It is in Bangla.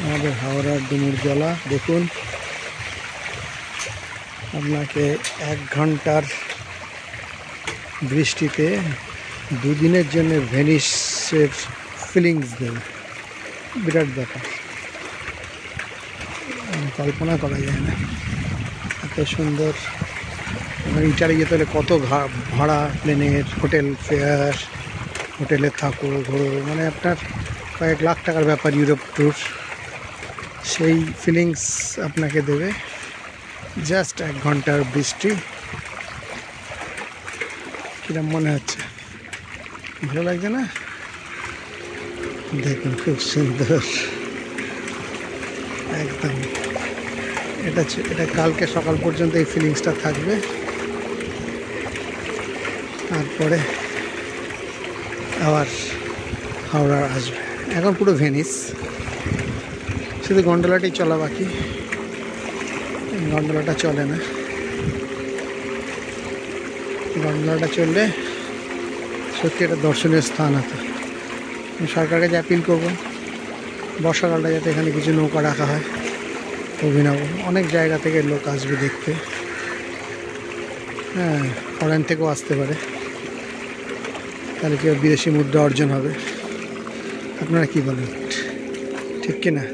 আমাদের হাওড়ার ডুমুরজলা দেখুন, আপনাকে 1 ঘন্টার বৃষ্টিতে দুদিনের জন্য ভেনিসের ফিলিংস দেবে। বিরাট ব্যাপার, কল্পনা করা যায় না, এত সুন্দর। ইটালি যেতে হলে কত ভাড়া প্লেনের, হোটেল ফেয়ার, হোটেলে থাকো ঘোরো, মানে আপনার কয়েক লাখ টাকার ব্যাপার ইউরোপ ট্যুর। সেই ফিলিংস আপনাকে দেবে জাস্ট 1 ঘন্টার বৃষ্টি। কিরম মনে হচ্ছে, ভালো লাগছে না? দেখুন খুব সুন্দর একদম। এটা কালকে সকাল পর্যন্ত এই ফিলিংসটা থাকবে, তারপরে আবার হাওড়া আসবে। এখন পুরো ভেনিস, শুধু গন্ডোলাটি চলা বাকি। গন্ডোলাটা চলে না, গন্ডোলাটা চললে সত্যি এটা দর্শনীয় স্থান হতো। সরকারকে যে অ্যাপিল করবো, বর্ষাকালটা যাতে এখানে কিছু নৌকা রাখা হয় অভিনব। অনেক জায়গা থেকে লোক আসবে দেখতে, হ্যাঁ, ফরেন থেকেও আসতে পারে, তাহলে কি বিদেশি মুদ্রা অর্জন হবে। আপনারা কি বলেন, ঠিক কিনা?